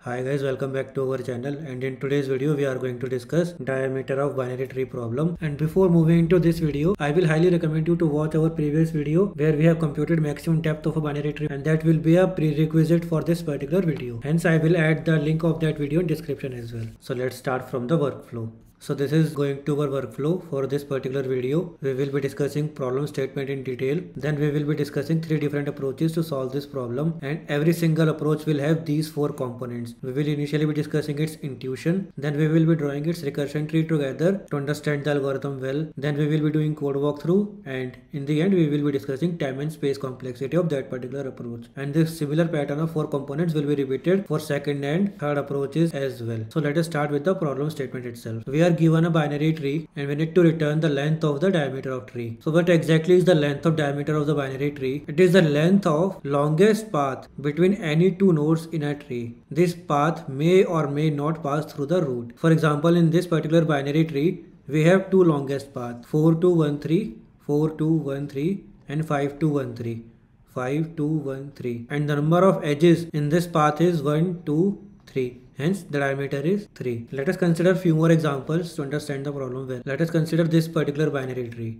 Hi guys, welcome back to our channel, and in today's video we are going to discuss diameter of binary tree problem. And before moving into this video, I will highly recommend you to watch our previous video where we have computed maximum depth of a binary tree, and that will be a prerequisite for this particular video. Hence I will add the link of that video in description as well. So let's start from the workflow. So this is going to our workflow for this particular video. We will be discussing problem statement in detail. Then we will be discussing 3 different approaches to solve this problem, and every single approach will have these 4 components. We will initially be discussing its intuition. Then we will be drawing its recursion tree together to understand the algorithm well. Then we will be doing code walkthrough, and in the end we will be discussing time and space complexity of that particular approach. And this similar pattern of 4 components will be repeated for second and third approaches as well. So let us start with the problem statement itself. We are given a binary tree and we need to return the length of the diameter of tree. So what exactly is the length of diameter of the binary tree? It is the length of longest path between any 2 nodes in a tree. This path may or may not pass through the root. For example, in this particular binary tree, we have 2 longest paths, 4213, 4213 and 5213. 5213, and the number of edges in this path is 1, 2, 3. Hence the diameter is 3. Let us consider few more examples to understand the problem well. Let us consider this particular binary tree.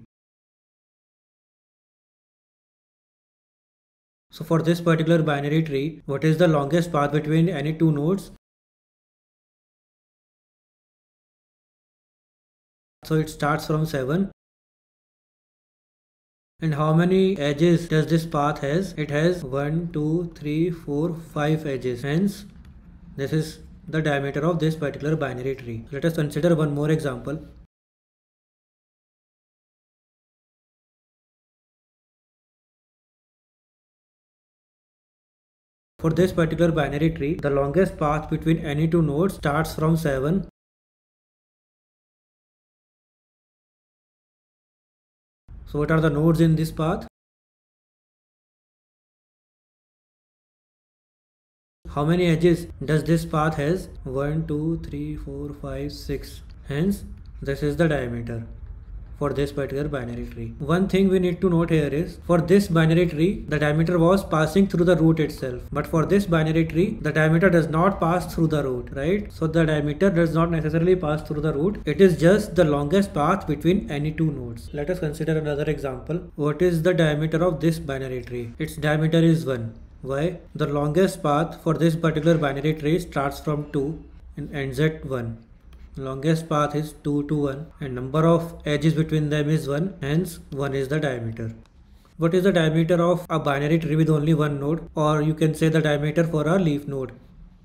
So for this particular binary tree, what is the longest path between any 2 nodes? So it starts from 7. And how many edges does this path has? It has 1, 2, 3, 4, 5 edges. Hence this is the diameter of this particular binary tree. Let us consider one more example. For this particular binary tree, the longest path between any 2 nodes starts from 7. So what are the nodes in this path? How many edges does this path has? 1, 2, 3, 4, 5, 6. Hence, this is the diameter for this particular binary tree. One thing we need to note here is, for this binary tree, the diameter was passing through the root itself. But for this binary tree, the diameter does not pass through the root, right? So the diameter does not necessarily pass through the root. It is just the longest path between any 2 nodes. Let us consider another example. What is the diameter of this binary tree? Its diameter is 1. Why? The longest path for this particular binary tree starts from 2 and ends at 1. Longest path is 2 to 1 and number of edges between them is 1, hence 1 is the diameter. What is the diameter of a binary tree with only 1 node, or you can say the diameter for a leaf node?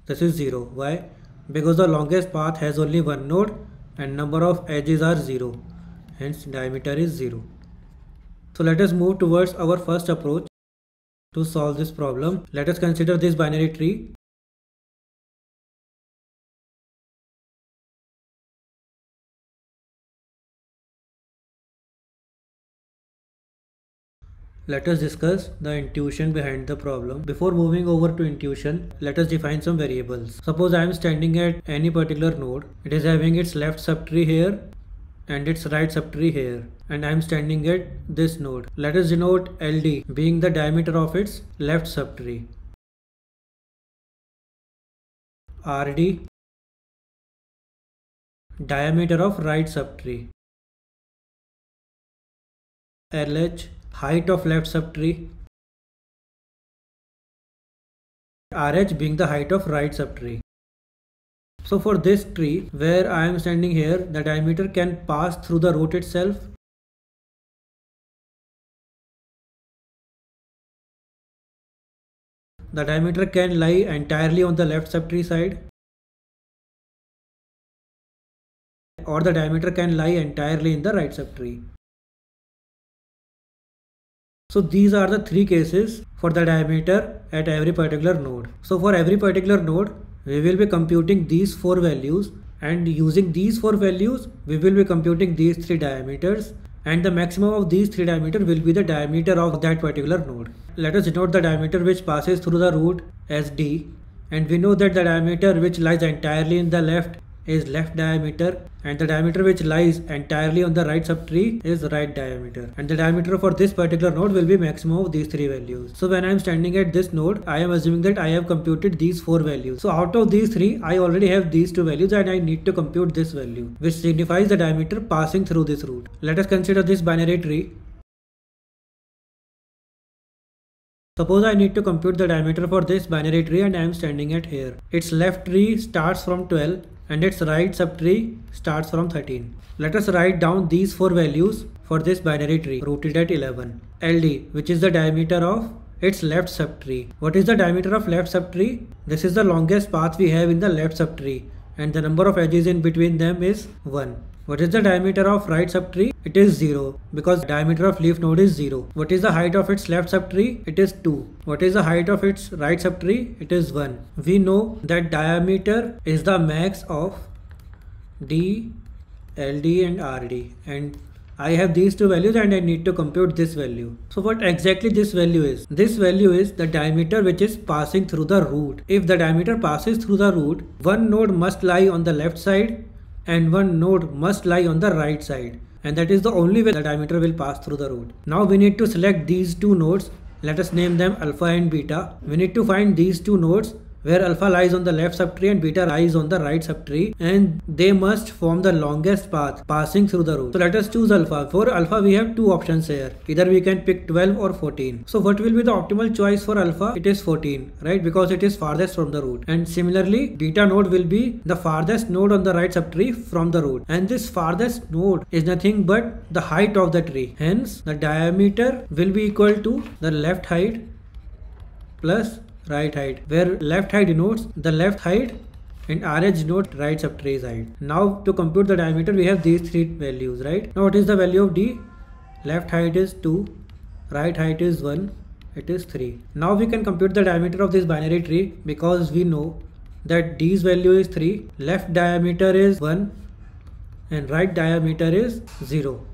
This is 0. Why? Because the longest path has only 1 node and number of edges are 0, hence diameter is 0. So let us move towards our first approach to solve this problem. Let us consider this binary tree. Let us discuss the intuition behind the problem. Before moving over to intuition, let us define some variables. Suppose I am standing at any particular node. It is having its left subtree here and its right subtree here, and I am standing at this node. Let us denote LD being the diameter of its left subtree, RD diameter of right subtree, LH height of left subtree, RH being the height of right subtree. So for this tree where I am standing here, the diameter can pass through the root itself. The diameter can lie entirely on the left subtree side, or the diameter can lie entirely in the right subtree. So these are the 3 cases for the diameter at every particular node. So for every particular node, we will be computing these 4 values, and using these 4 values, we will be computing these 3 diameters, and the maximum of these 3 diameters will be the diameter of that particular node. Let us denote the diameter which passes through the root as D, and we know that the diameter which lies entirely in the left is left diameter, and the diameter which lies entirely on the right subtree is right diameter, and the diameter for this particular node will be maximum of these three values. So when I am standing at this node, I am assuming that I have computed these four values. So out of these three, I already have these two values and I need to compute this value, which signifies the diameter passing through this root. Let us consider this binary tree. Suppose I need to compute the diameter for this binary tree and I am standing at here. Its left tree starts from 12 and its right subtree starts from 13. Let us write down these four values for this binary tree rooted at 11. LD, which is the diameter of its left subtree. What is the diameter of left subtree? This is the longest path we have in the left subtree, and the number of edges in between them is 1. What is the diameter of right subtree? It is 0 because diameter of leaf node is 0. What is the height of its left subtree? It is 2. What is the height of its right subtree? It is 1. We know that diameter is the max of D, LD and RD, and I have these two values and I need to compute this value. So what exactly this value is? This value is the diameter which is passing through the root. If the diameter passes through the root, one node must lie on the left side and one node must lie on the right side, and that is the only way the diameter will pass through the root. Now we need to select these two nodes. Let us name them alpha and beta. We need to find these two nodes where alpha lies on the left subtree and beta lies on the right subtree, and they must form the longest path passing through the root. So let us choose alpha. For alpha we have two options here. Either we can pick 12 or 14. So what will be the optimal choice for alpha? It is 14, right? Because it is farthest from the root. And similarly, beta node will be the farthest node on the right subtree from the root. And this farthest node is nothing but the height of the tree. Hence, the diameter will be equal to the left height plus right height, where left height denotes the left height and RH denotes right subtree height. Now to compute the diameter we have these three values, right? Now what is the value of D? Left height is 2, right height is 1, it is 3. Now we can compute the diameter of this binary tree because we know that D's value is 3, left diameter is 1 and right diameter is 0.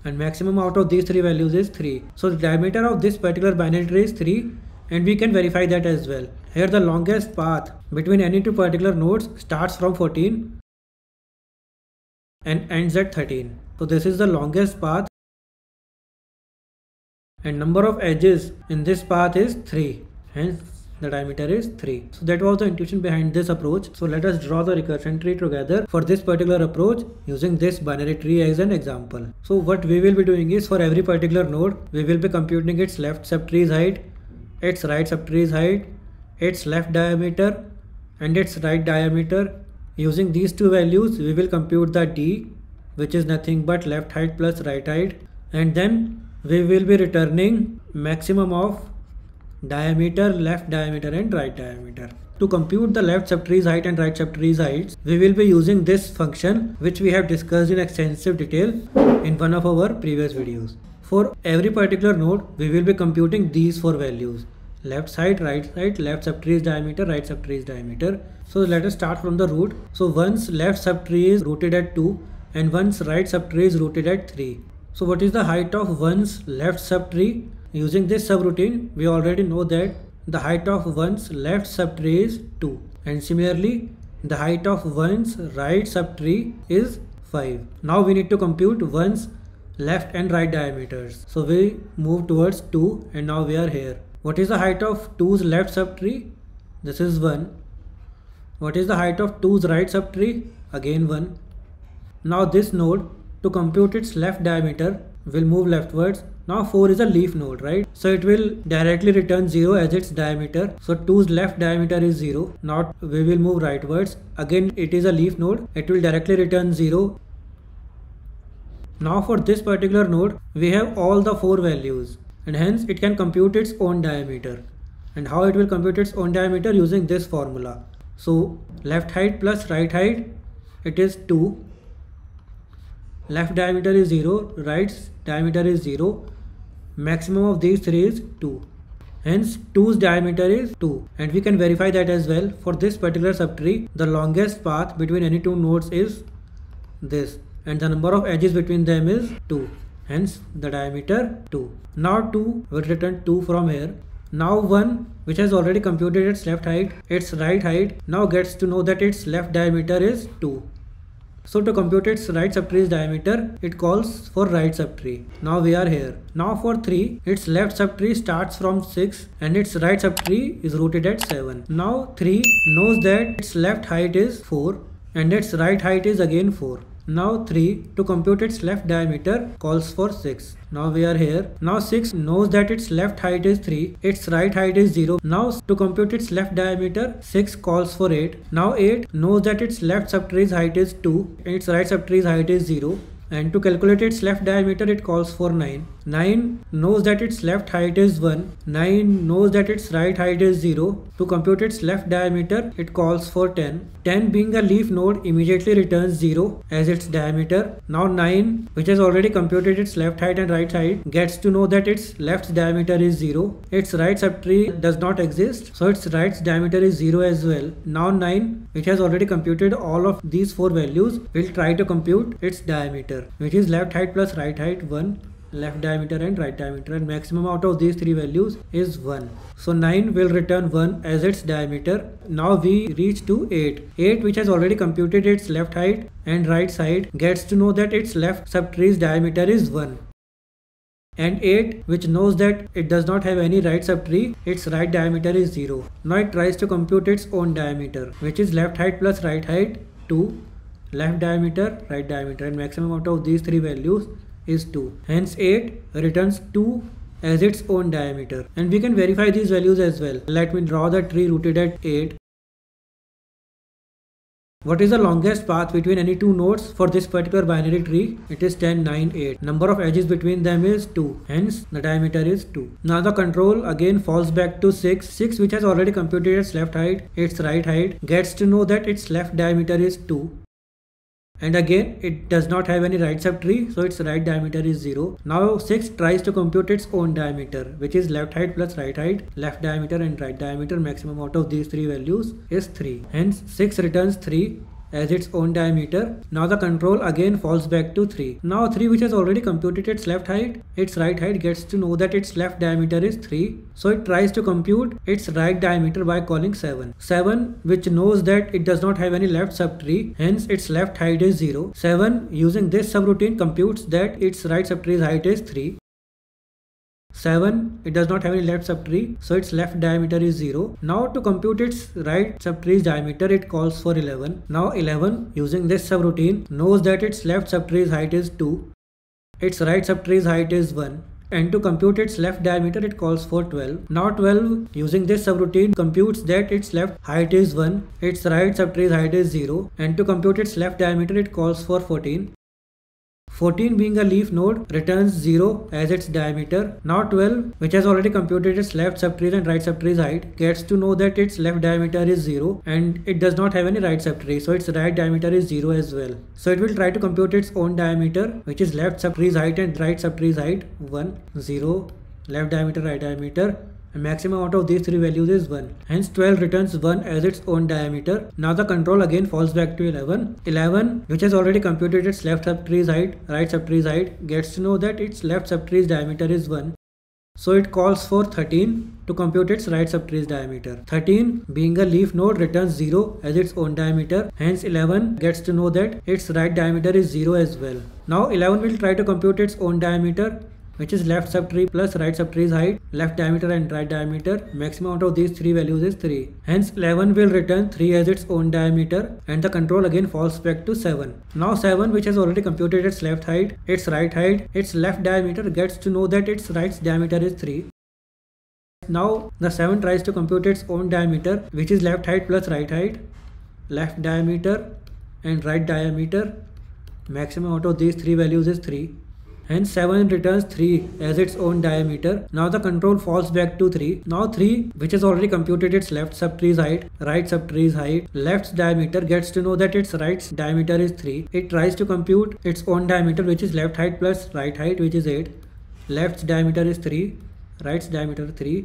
And maximum out of these three values is 3. So the diameter of this particular binary tree is 3. And we can verify that as well. Here the longest path between any two particular nodes starts from 14 and ends at 13. So this is the longest path, and number of edges in this path is 3. Hence the diameter is 3. So that was the intuition behind this approach. So let us draw the recursion tree together for this particular approach using this binary tree as an example. So what we will be doing is, for every particular node we will be computing its left subtree's height, its right subtree's height, its left diameter and its right diameter. Using these two values we will compute the D, which is nothing but left height plus right height, and then we will be returning maximum of diameter, left diameter and right diameter. To compute the left subtree's height and right subtree's heights, we will be using this function which we have discussed in extensive detail in one of our previous videos. For every particular node we will be computing these four values: left side, right side, left subtree's diameter, right subtree's diameter. So let us start from the root. So one's left subtree is rooted at 2 and one's right subtree is rooted at 3. So what is the height of one's left subtree? Using this subroutine we already know that the height of one's left subtree is 2, and similarly the height of one's right subtree is 5. Now we need to compute one's left and right diameters. So we move towards 2 and now we are here. What is the height of 2's left subtree? This is 1. What is the height of 2's right subtree? Again 1. Now this node, to compute its left diameter, will move leftwards. Now 4 is a leaf node, right? So it will directly return 0 as its diameter. So 2's left diameter is 0. Now we will move rightwards. Again it is a leaf node. It will directly return 0. Now for this particular node, we have all the four values, and hence it can compute its own diameter. And how it will compute its own diameter? Using this formula. So left height plus right height, it is 2. Left diameter is 0, right diameter is 0. Maximum of these three is 2. Hence 2's diameter is 2, and we can verify that as well. For this particular subtree, the longest path between any two nodes is this, and the number of edges between them is 2. Hence the diameter 2. Now 2 will return 2 from here. Now 1, which has already computed its left height, its right height, now gets to know that its left diameter is 2. So to compute its right subtree's diameter, it calls for right subtree. Now we are here. Now for 3, its left subtree starts from 6 and its right subtree is rooted at 7. Now 3 knows that its left height is 4 and its right height is again 4. Now 3 to compute its left diameter calls for 6. Now we are here. Now 6 knows that its left height is 3, its right height is 0. Now to compute its left diameter, 6 calls for 8. Now 8 knows that its left subtree's height is 2 and its right subtree's height is 0. And to calculate its left diameter, it calls for 9. 9 knows that its left height is 1. 9 knows that its right height is 0. To compute its left diameter, it calls for 10. 10 being a leaf node immediately returns 0 as its diameter. Now 9, which has already computed its left height and right height, gets to know that its left's diameter is 0. Its right subtree does not exist, so its right's diameter is 0 as well. Now 9, which has already computed all of these 4 values, will try to compute its diameter, which is left height plus right height 1, left diameter and right diameter, and maximum out of these 3 values is 1. So 9 will return 1 as its diameter. Now we reach to 8. 8, which has already computed its left height and right side, gets to know that its left subtree's diameter is 1. And 8, which knows that it does not have any right subtree, its right diameter is 0. Now it tries to compute its own diameter, which is left height plus right height 2, left diameter, right diameter, and maximum out of these 3 values is 2. Hence 8 returns 2 as its own diameter. And we can verify these values as well. Let me draw the tree rooted at 8. What is the longest path between any 2 nodes for this particular binary tree? It is 10, 9, 8. Number of edges between them is 2. Hence the diameter is 2. Now the control again falls back to 6. 6, which has already computed its left height, its right height, gets to know that its left diameter is 2. And again, it does not have any right subtree, so its right diameter is 0. Now 6 tries to compute its own diameter, which is left height plus right height, left diameter and right diameter. Maximum out of these 3 values is 3. Hence 6 returns 3 as its own diameter. Now the control again falls back to 3. Now 3, which has already computed its left height, its right height, gets to know that its left diameter is 3. So it tries to compute its right diameter by calling 7. 7, which knows that it does not have any left subtree, hence its left height is 0. 7, using this subroutine, computes that its right subtree's height is 3. 7, it does not have any left subtree, so its left diameter is 0. Now to compute its right subtree's diameter, it calls for 11. Now 11, using this subroutine, knows that its left subtree's height is 2. Its right subtree's height is 1. And to compute its left diameter, it calls for 12. Now 12, using this subroutine, computes that its left height is 1, its right subtree's height is 0. And to compute its left diameter, it calls for 14. 14, being a leaf node, returns 0 as its diameter. Now 12, which has already computed its left subtree and right subtree's height, gets to know that its left diameter is 0 and it does not have any right subtree, so its right diameter is 0 as well. So it will try to compute its own diameter, which is left subtree's height and right subtree's height, 1, 0, left diameter, right diameter. And maximum out of these 3 values is 1. Hence 12 returns 1 as its own diameter. Now the control again falls back to 11. 11, which has already computed its left subtree's height, right subtree's height, gets to know that its left subtree's diameter is 1. So it calls for 13 to compute its right subtree's diameter. 13, being a leaf node, returns 0 as its own diameter. Hence 11 gets to know that its right diameter is 0 as well. Now 11 will try to compute its own diameter, which is left subtree plus right subtree's height, left diameter and right diameter. Maximum out of these 3 values is 3. Hence 11 will return 3 as its own diameter and the control again falls back to 7. Now 7, which has already computed its left height, its right height, its left diameter, gets to know that its right's diameter is 3. Now the 7 tries to compute its own diameter, which is left height plus right height, left diameter and right diameter. Maximum out of these 3 values is 3. Hence 7 returns 3 as its own diameter. Now the control falls back to 3. Now 3, which has already computed its left subtree's height, right subtree's height, left's diameter, gets to know that its right's diameter is 3. It tries to compute its own diameter, which is left height plus right height, which is 8. Left's diameter is 3, right's diameter 3.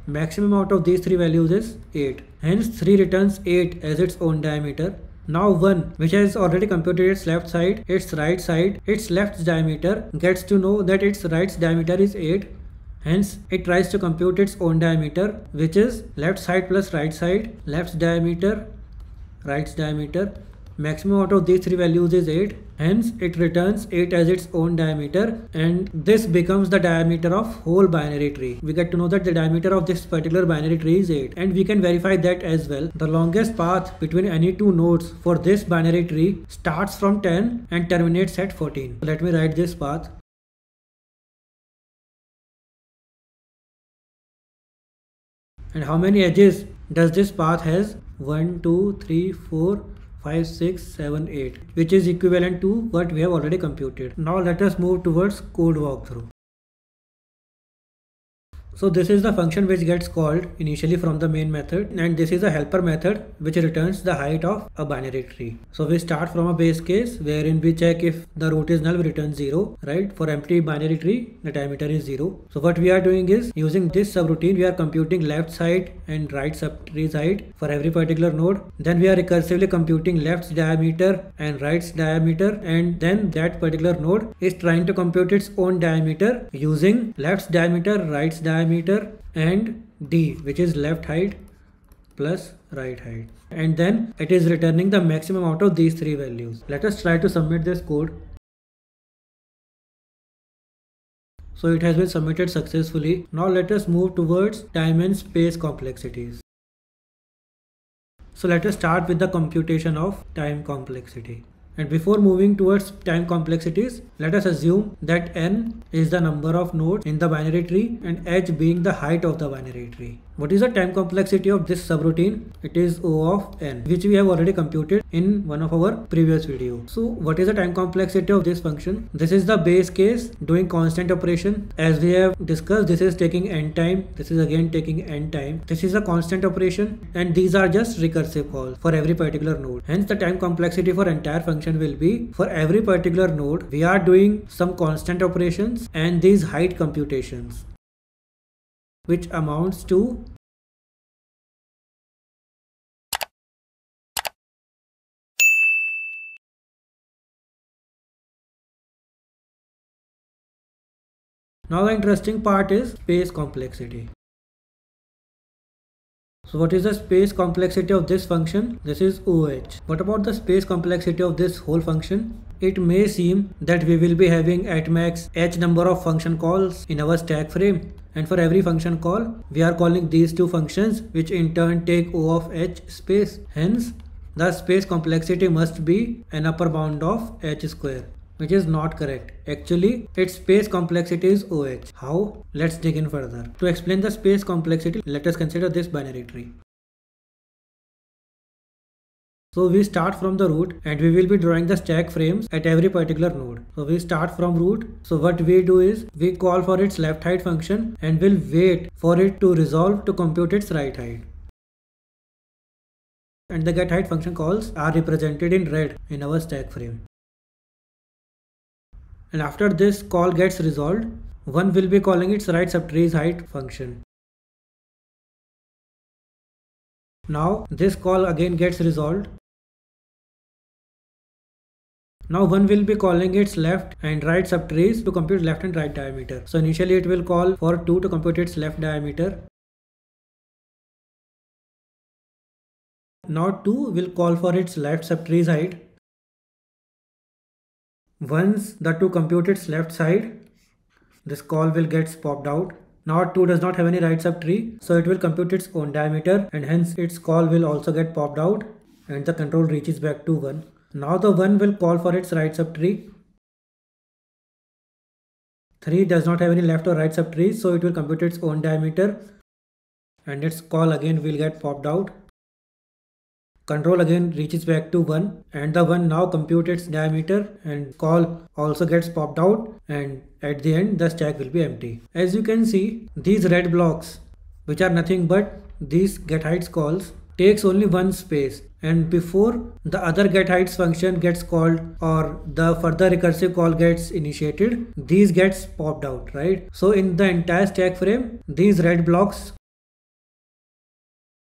Maximum out of these 3 values is 8. Hence 3 returns 8 as its own diameter. Now 1, which has already computed its left side, its right side, its left's diameter, gets to know that its right's diameter is 8. Hence it tries to compute its own diameter, which is left side plus right side, left's diameter, right's diameter. maximum out of these three values is 8. Hence it returns 8 as its own diameter, and this becomes the diameter of whole binary tree. We get to know that the diameter of this particular binary tree is 8, and we can verify that as well. The longest path between any two nodes for this binary tree starts from 10 and terminates at 14. So let me write this path. And how many edges does this path has? 1, 2, 3, 4, 5, 6, 7, 8, which is equivalent to what we have already computed. Now let us move towards code walkthrough. So this is the function which gets called initially from the main method, and this is a helper method which returns the height of a binary tree. So we start from a base case wherein we check if the root is null, we return 0, right? For empty binary tree, the diameter is 0. So what we are doing is, using this subroutine, we are computing left side and right subtree's height for every particular node. Then we are recursively computing left's diameter and right's diameter, and then that particular node is trying to compute its own diameter using left's diameter, right's diameter, and d, which is left height plus right height, and then it is returning the maximum out of these three values. Let us try to submit this code. So it has been submitted successfully. Now let us move towards time and space complexities. So let us start with the computation of time complexity. And before moving towards time complexities, let us assume that n is the number of nodes in the binary tree and h being the height of the binary tree. What is the time complexity of this subroutine? It is O of n, which we have already computed in one of our previous videos. So what is the time complexity of this function? This is the base case doing constant operation. As we have discussed, this is taking n time, this is again taking n time. This is a constant operation, and these are just recursive calls for every particular node. Hence the time complexity for entire function will be, for every particular node we are doing some constant operations and these height computations, which amounts to now the interesting part is space complexity. So what is the space complexity of this function? This is OH. What about the space complexity of this whole function? It may seem that we will be having at max h number of function calls in our stack frame, and for every function call we are calling these two functions, which in turn take O of h space. Hence the space complexity must be an upper bound of h square, which is not correct. Actually, its space complexity is OH. How? Let's dig in further. To explain the space complexity, let us consider this binary tree. So we start from the root and we will be drawing the stack frames at every particular node. So we start from root. So what we do is we call for its left height function and will wait for it to resolve to compute its right height. And the get height function calls are represented in red in our stack frame. And after this call gets resolved, one will be calling its right subtree's height function. Now this call again gets resolved. Now one will be calling its left and right subtrees to compute left and right diameter. So initially it will call for 2 to compute its left diameter. Now 2 will call for its left subtree's height. Once the 2 compute its left side, this call will get popped out. Now 2 does not have any right subtree, so it will compute its own diameter, and hence its call will also get popped out and the control reaches back to 1. Now the 1 will call for its right subtree. 3 does not have any left or right subtrees, so it will compute its own diameter and its call again will get popped out. Control again reaches back to 1 and the 1 now computes its diameter and call also gets popped out, and at the end the stack will be empty. As you can see, these red blocks, which are nothing but these getHeights calls, takes only one space, and before the other getHeights function gets called or the further recursive call gets initiated, these gets popped out, right? So in the entire stack frame, these red blocks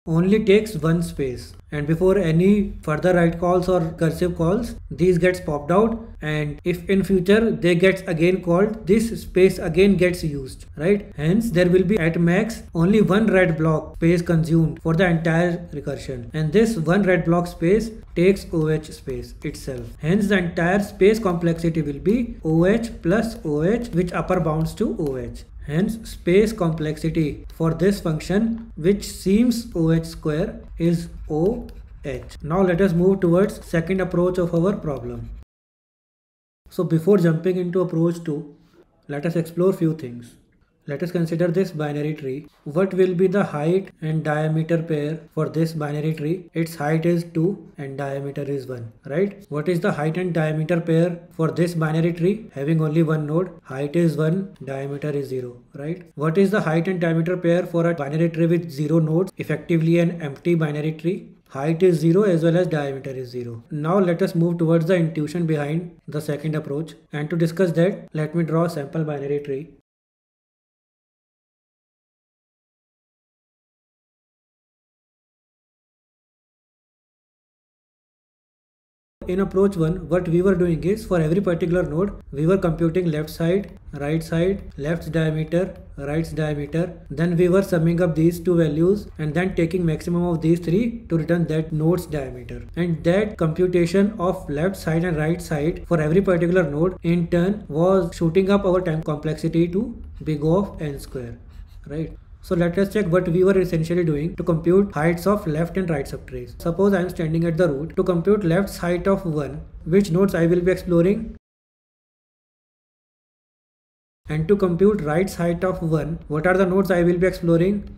only takes one space, and before any further write calls or cursive calls, these gets popped out, and if in future they gets again called, this space again gets used, right? Hence there will be at max only one red block space consumed for the entire recursion, and this one red block space takes OH space itself. Hence the entire space complexity will be OH plus OH, which upper bounds to OH. Hence space complexity for this function, which seems OH square, is OH. Now let us move towards second approach of our problem. So before jumping into approach 2, let us explore few things. Let us consider this binary tree. What will be the height and diameter pair for this binary tree? Its height is 2 and diameter is 1, right? What is the height and diameter pair for this binary tree having only one node? Height is 1, diameter is 0, right? What is the height and diameter pair for a binary tree with 0 nodes, effectively an empty binary tree? Height is 0 as well as diameter is 0. Now let us move towards the intuition behind the second approach, and to discuss that, let me draw a sample binary tree. In approach 1, what we were doing is, for every particular node, we were computing left side, left's diameter, right's diameter. Then we were summing up these two values and then taking maximum of these three to return that node's diameter. And that computation of left side and right side for every particular node in turn was shooting up our time complexity to big O of n square, right? So let us check what we were essentially doing to compute heights of left and right subtrees. Suppose I am standing at the root. To compute left's height of 1, which nodes I will be exploring? And to compute right's height of 1, what are the nodes I will be exploring?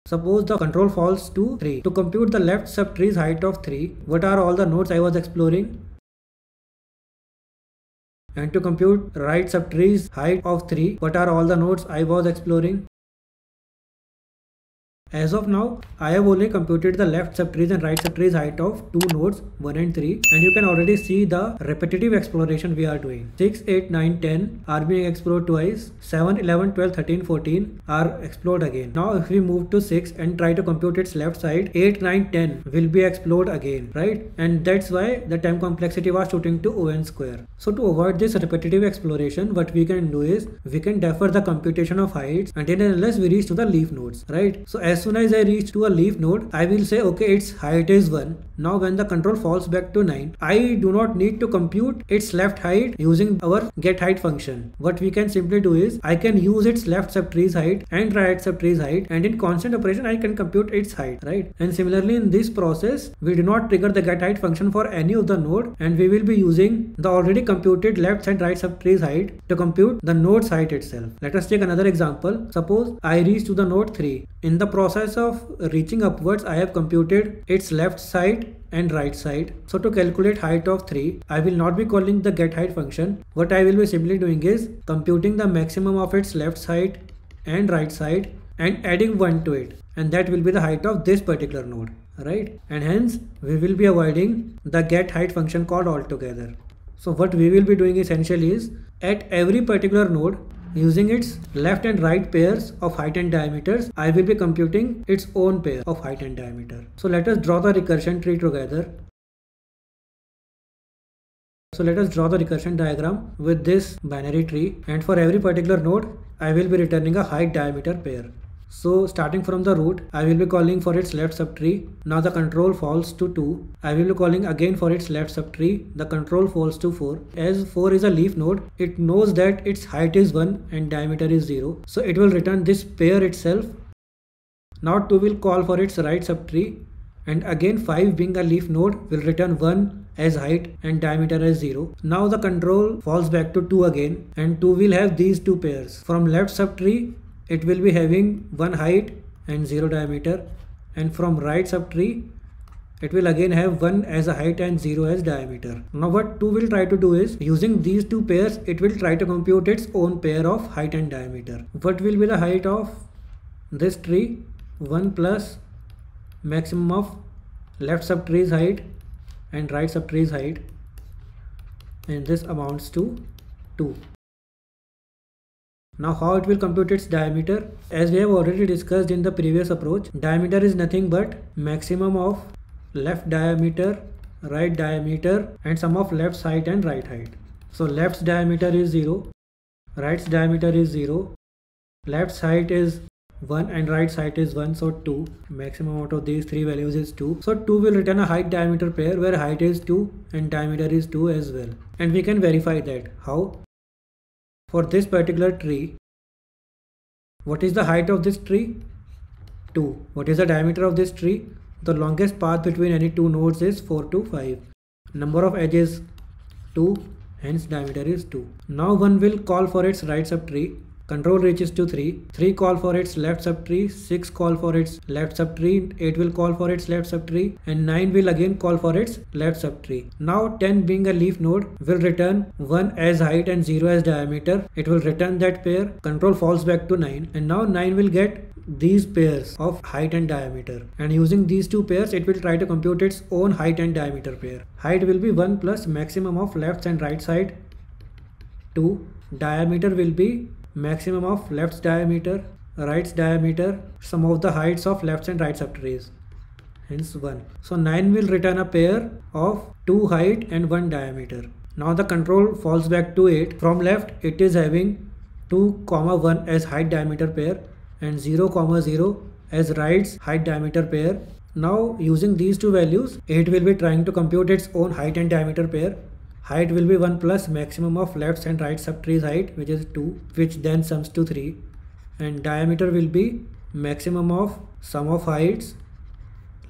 Suppose the control falls to 3. To compute the left subtree's height of 3, what are all the nodes I was exploring? And to compute right subtree's height of 3, what are all the nodes I was exploring? As of now, I have only computed the left subtrees and right subtrees height of two nodes 1 and 3, and you can already see the repetitive exploration we are doing. 6, 8, 9, 10 are being explored twice, 7, 11, 12, 13, 14 are explored again. Now if we move to 6 and try to compute its left side, 8, 9, 10 will be explored again, right? And that's why the time complexity was shooting to ON square. So to avoid this repetitive exploration, what we can do is, we can defer the computation of heights until and unless we reach to the leaf nodes, right? So as soon as I reach to a leaf node, I will say okay, its height is 1. Now when the control falls back to 9, I do not need to compute its left height using our get height function. What we can simply do is, I can use its left subtree's height and right subtree's height, and in constant operation I can compute its height, right? And similarly in this process, we do not trigger the get height function for any of the node, and we will be using the already computed left and right subtree's height to compute the node's height itself. Let us take another example. Suppose I reach to the node 3. In the process of reaching upwards, I have computed its left side and right side. So to calculate height of 3, I will not be calling the get height function. What I will be simply doing is computing the maximum of its left side and right side and adding 1 to it, and that will be the height of this particular node, right? And hence we will be avoiding the get height function called altogether. So what we will be doing essentially is, at every particular node, using its left and right pairs of height and diameters, I will be computing its own pair of height and diameter. So let us draw the recursion tree together. So let us draw the recursion diagram with this binary tree, and for every particular node, I will be returning a height diameter pair. So starting from the root, I will be calling for its left subtree. Now the control falls to 2. I will be calling again for its left subtree. The control falls to 4. As 4 is a leaf node, it knows that its height is 1 and diameter is 0. So it will return this pair itself. Now 2 will call for its right subtree. And again 5 being a leaf node will return 1 as height and diameter as 0. Now the control falls back to 2 again, and 2 will have these two pairs. From left subtree, it will be having 1 height and 0 diameter, and from right subtree, it will again have 1 as a height and 0 as diameter. Now what 2 will try to do is, using these two pairs, it will try to compute its own pair of height and diameter. What will be the height of this tree? 1 plus maximum of left subtree's height and right subtree's height, and this amounts to 2. Now how it will compute its diameter? As we have already discussed in the previous approach, diameter is nothing but maximum of left diameter, right diameter and sum of left height and right height. So left's diameter is 0, right's diameter is 0, left's height is 1 and right height is 1, so 2. Maximum out of these three values is 2. So 2 will return a height diameter pair where height is 2 and diameter is 2 as well. And we can verify that. How? For this particular tree, what is the height of this tree? 2. What is the diameter of this tree? The longest path between any two nodes is 4 to 5. Number of edges 2, hence diameter is 2. Now one will call for its right subtree. Control reaches to 3. 3 call for its left subtree. 6 call for its left subtree. 8 will call for its left subtree. And 9 will again call for its left subtree. Now 10 being a leaf node will return 1 as height and 0 as diameter. It will return that pair. Control falls back to 9. And now 9 will get these pairs of height and diameter. And using these two pairs, it will try to compute its own height and diameter pair. Height will be 1 plus maximum of left and right side 2. Diameter will be maximum of left's diameter, right's diameter, sum of the heights of left and right subtrees, hence 1. So 9 will return a pair of 2 height and 1 diameter. Now the control falls back to 8. From left it is having 2, 1 as height diameter pair and 0, 0 as right's height diameter pair. Now using these two values, 8 will be trying to compute its own height and diameter pair. Height will be 1 plus maximum of left and right subtrees height, which is 2, which then sums to 3. And diameter will be maximum of sum of heights,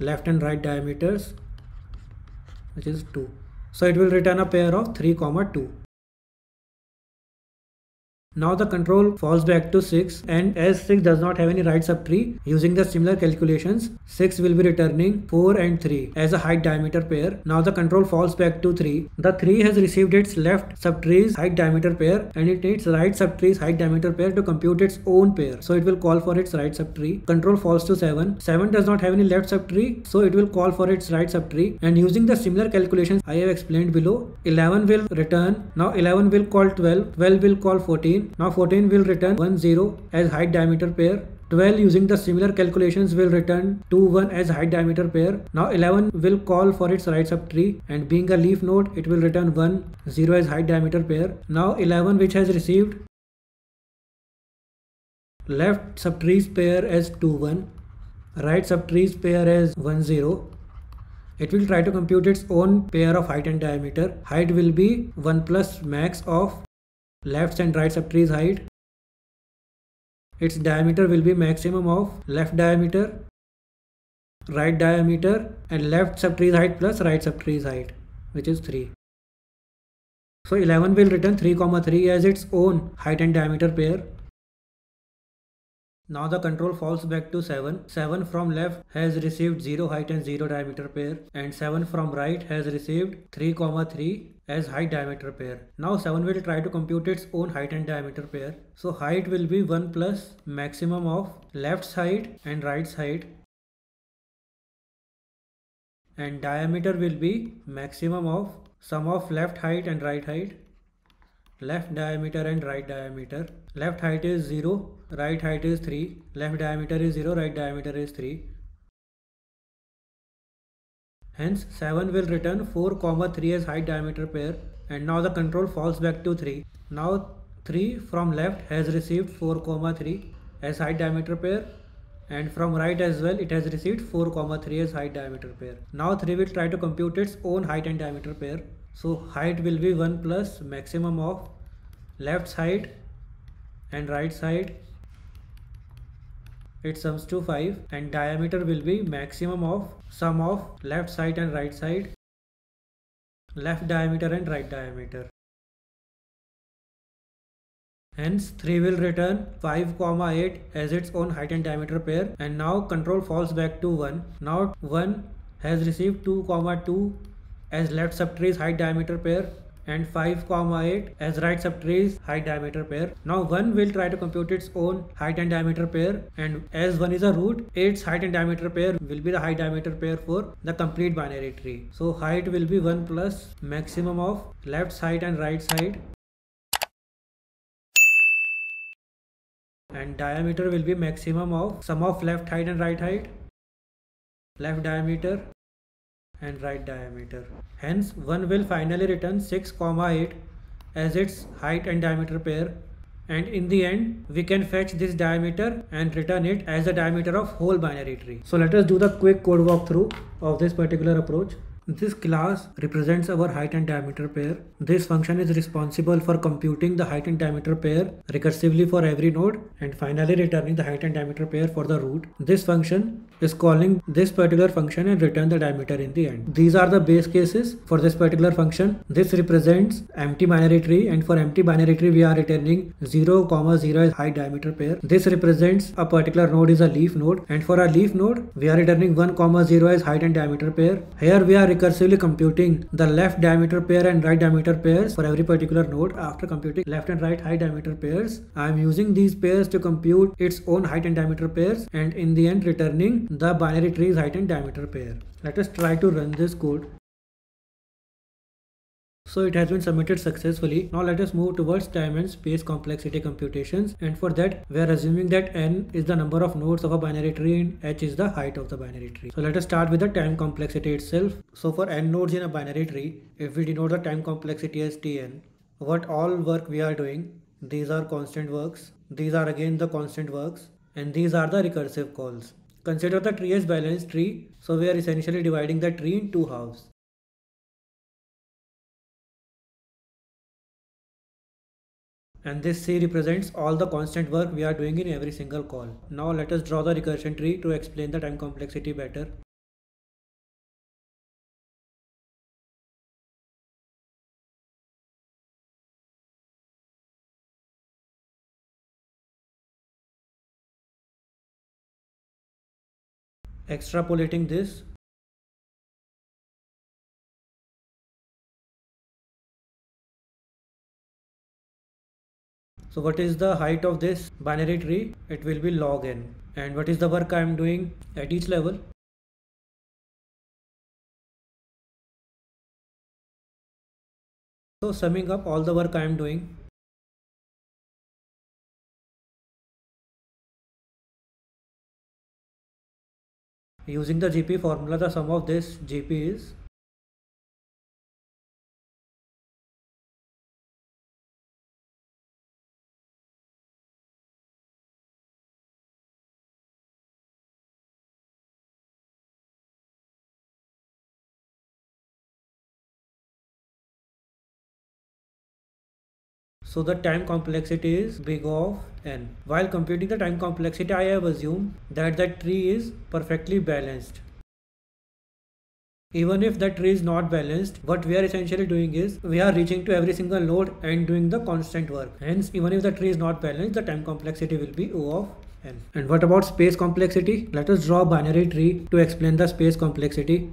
left and right diameters, which is 2. So it will return a pair of 3, 2. Now the control falls back to 6, and as 6 does not have any right subtree, using the similar calculations, 6 will be returning 4 and 3 as a height diameter pair. Now the control falls back to 3. The 3 has received its left subtree's height diameter pair and it needs right subtree's height diameter pair to compute its own pair. So it will call for its right subtree. Control falls to 7. 7 does not have any left subtree, so it will call for its right subtree. And using the similar calculations I have explained below, 11 will return. Now 11 will call 12. 12 will call 14. Now 14 will return 1, 0 as height diameter pair. 12 using the similar calculations will return 2, 1 as height diameter pair. Now 11 will call for its right subtree, and being a leaf node, it will return 1, 0 as height diameter pair. Now 11, which has received left subtrees pair as 2, 1, right subtrees pair as 1, 0. It will try to compute its own pair of height and diameter. Height will be 1 plus max of left and right subtrees height. Its diameter will be maximum of left diameter, right diameter and left subtrees height plus right subtrees height, which is 3. So 11 will return 3, 3 as its own height and diameter pair. Now the control falls back to 7. 7 from left has received 0 height and 0 diameter pair, and 7 from right has received 3, 3 as height diameter pair. Now 7 will try to compute its own height and diameter pair. So height will be 1 plus maximum of left's height and right's height, and diameter will be maximum of sum of left height and right height, left diameter and right diameter. Left height is 0, right height is 3, left diameter is 0, right diameter is 3. Hence 7 will return 4, 3 as height diameter pair, and now the control falls back to 3. Now 3 from left has received 4, 3 as height diameter pair, and from right as well it has received 4, 3 as height diameter pair. Now 3 will try to compute its own height and diameter pair. So height will be 1 plus maximum of left side and right side, it sums to 5, and diameter will be maximum of sum of left side and right side, left diameter and right diameter. Hence 3 will return 5, 8 as its own height and diameter pair, and now control falls back to 1. Now 1 has received 2, 2 as left subtrees height diameter pair, and 5, 8 as right subtrees height diameter pair. Now 1 will try to compute its own height and diameter pair, and as 1 is a root, its height and diameter pair will be the height diameter pair for the complete binary tree. So height will be 1 plus maximum of left side and right side, and diameter will be maximum of sum of left height and right height, left diameter and right diameter. Hence, one will finally return 6,8 as its height and diameter pair, and in the end we can fetch this diameter and return it as the diameter of whole binary tree. So let us do the quick code walkthrough of this particular approach. This class represents our height and diameter pair. This function is responsible for computing the height and diameter pair recursively for every node and finally returning the height and diameter pair for the root. This function is calling this particular function and return the diameter in the end. These are the base cases for this particular function. This represents empty binary tree, and for empty binary tree we are returning 0, 0 as height diameter pair. This represents a particular node is a leaf node, and for a leaf node we are returning 1, 0 as height and diameter pair. Here we are recursively computing the left diameter pair and right diameter pairs for every particular node. After computing left and right height diameter pairs, I am using these pairs to compute its own height and diameter pairs, and in the end returning the binary tree's height and diameter pair. Let us try to run this code. So it has been submitted successfully. Now let us move towards time and space complexity computations, and for that we are assuming that n is the number of nodes of a binary tree and h is the height of the binary tree. So let us start with the time complexity itself. So for n nodes in a binary tree, if we denote the time complexity as Tn, what all work we are doing, these are constant works, these are again the constant works, and these are the recursive calls. Consider the tree as balanced tree, so we are essentially dividing the tree in two halves. And this C represents all the constant work we are doing in every single call. Now let us draw the recursion tree to explain the time complexity better. Extrapolating this, so what is the height of this binary tree? It will be log n. And what is the work I am doing at each level? So summing up all the work I am doing, using the GP formula, the sum of this GP is so the time complexity is big of n. While computing the time complexity, I have assumed that the tree is perfectly balanced. Even if the tree is not balanced, what we are essentially doing is we are reaching to every single node and doing the constant work. Hence, even if the tree is not balanced, the time complexity will be O of n. And what about space complexity? Let us draw a binary tree to explain the space complexity.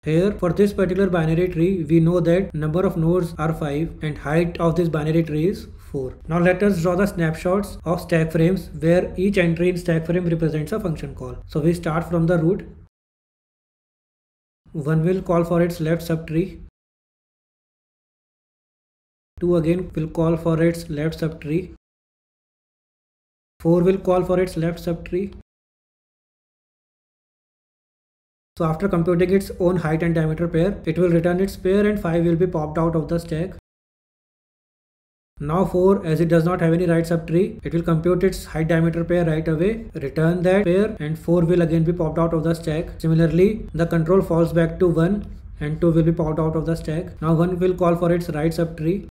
Here, for this particular binary tree, we know that number of nodes are 5 and height of this binary tree is 4. Now let us draw the snapshots of stack frames where each entry in stack frame represents a function call. So we start from the root. One will call for its left subtree. 2 again will call for its left subtree. 4 will call for its left subtree. So after computing its own height and diameter pair, it will return its pair and 5 will be popped out of the stack. Now 4, as it does not have any right subtree, it will compute its height diameter pair right away, return that pair, and 4 will again be popped out of the stack. Similarly, the control falls back to 1 and 2 will be popped out of the stack. Now 1 will call for its right subtree.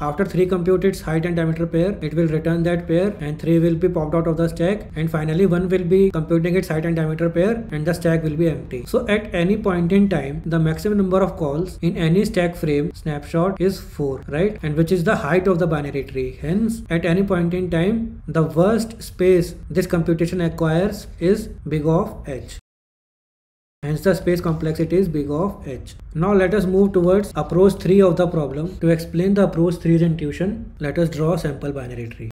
After 3 compute its height and diameter pair, it will return that pair and 3 will be popped out of the stack, and finally 1 will be computing its height and diameter pair and the stack will be empty. So at any point in time, the maximum number of calls in any stack frame snapshot is 4, right? And which is the height of the binary tree. Hence, at any point in time, the worst space this computation acquires is big of h. Hence the space complexity is big of h. Now let us move towards approach 3 of the problem. To explain the approach 3's intuition, let us draw a sample binary tree.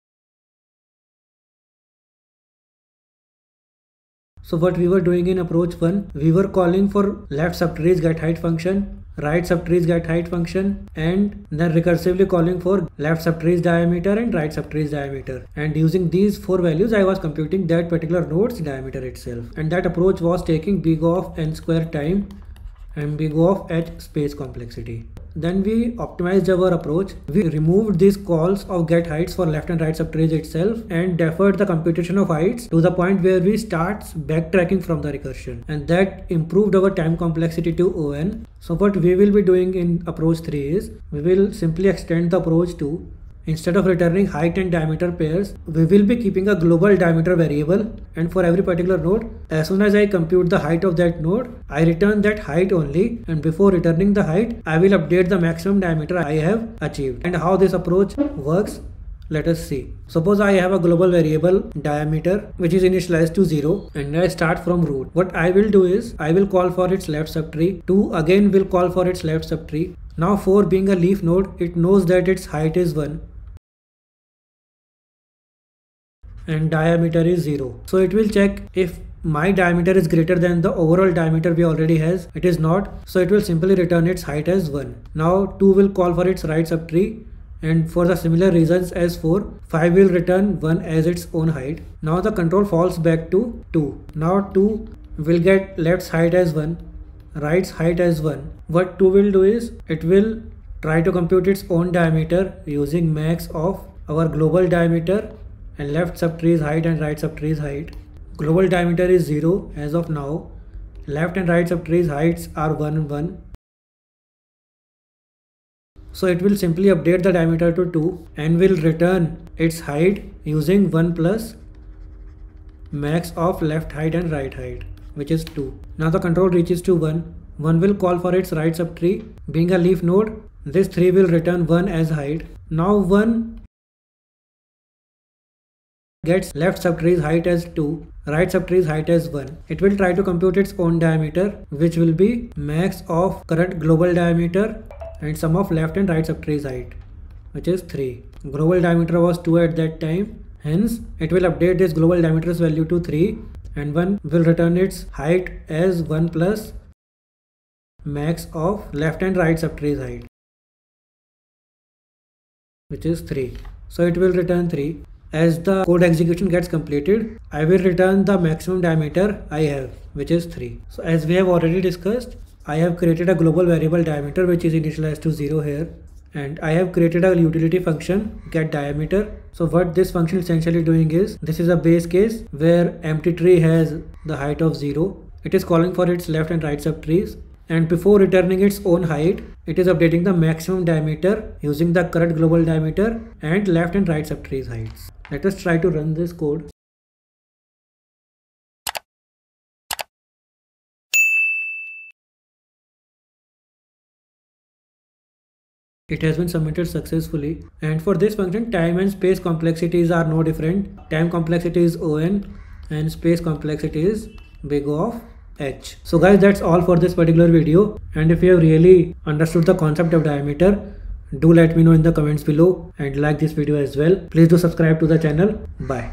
So what we were doing in approach 1, we were calling for left subtree's get height function, right subtrace get height function, and then recursively calling for left subtrace diameter and right subtrace diameter. And using these 4 values, I was computing that particular node's diameter itself. And that approach was taking big O of n square time and big O of h space complexity. Then we optimized our approach. We removed these calls of get heights for left and right subtrace itself and deferred the computation of heights to the point where we start backtracking from the recursion, and that improved our time complexity to On. So what we will be doing in approach 3 is we will simply extend the approach to, instead of returning height and diameter pairs, we will be keeping a global diameter variable, and for every particular node, as soon as I compute the height of that node, I return that height only, and before returning the height, I will update the maximum diameter I have achieved. And how this approach works, let us see. Suppose I have a global variable diameter which is initialized to 0 and I start from root. What I will do is I will call for its left subtree, 2 again will call for its left subtree. Now 4 being a leaf node, it knows that its height is 1. And diameter is 0. So it will check if my diameter is greater than the overall diameter we already has. It is not, so it will simply return its height as 1. Now 2 will call for its right subtree, and for the similar reasons as 4, 5 will return 1 as its own height. Now the control falls back to 2. Now 2 will get left's height as 1, right's height as 1. What 2 will do is it will try to compute its own diameter using max of our global diameter and left subtrace height and right subtrace height. Global diameter is 0 as of now. Left and right subtrace heights are 1 and 1. So it will simply update the diameter to 2 and will return its height using 1 plus max of left height and right height, which is 2. Now the control reaches to 1. 1 will call for its right subtree. Being a leaf node, this 3 will return 1 as height. Now 1 gets left subtrace height as 2, right subtrace height as 1. It will try to compute its own diameter, which will be max of current global diameter and sum of left and right subtrace height, which is 3. Global diameter was 2 at that time, hence it will update this global diameter's value to 3, and 1 will return its height as 1 plus max of left and right subtrace height, which is 3. So it will return 3. As the code execution gets completed, I will return the maximum diameter I have, which is 3. So as we have already discussed, I have created a global variable diameter which is initialized to 0 here, and I have created a utility function get diameter. So what this function is essentially doing is, this is a base case where empty tree has the height of 0. It is calling for its left and right subtrees, and before returning its own height, it is updating the maximum diameter using the current global diameter and left and right subtrees heights. Let us try to run this code. It has been submitted successfully, and for this function time and space complexities are no different. Time complexity is On and space complexity is big O of h. So guys, that's all for this particular video, and if you have really understood the concept of diameter, do let me know in the comments below and like this video as well. Please do subscribe to the channel. Bye.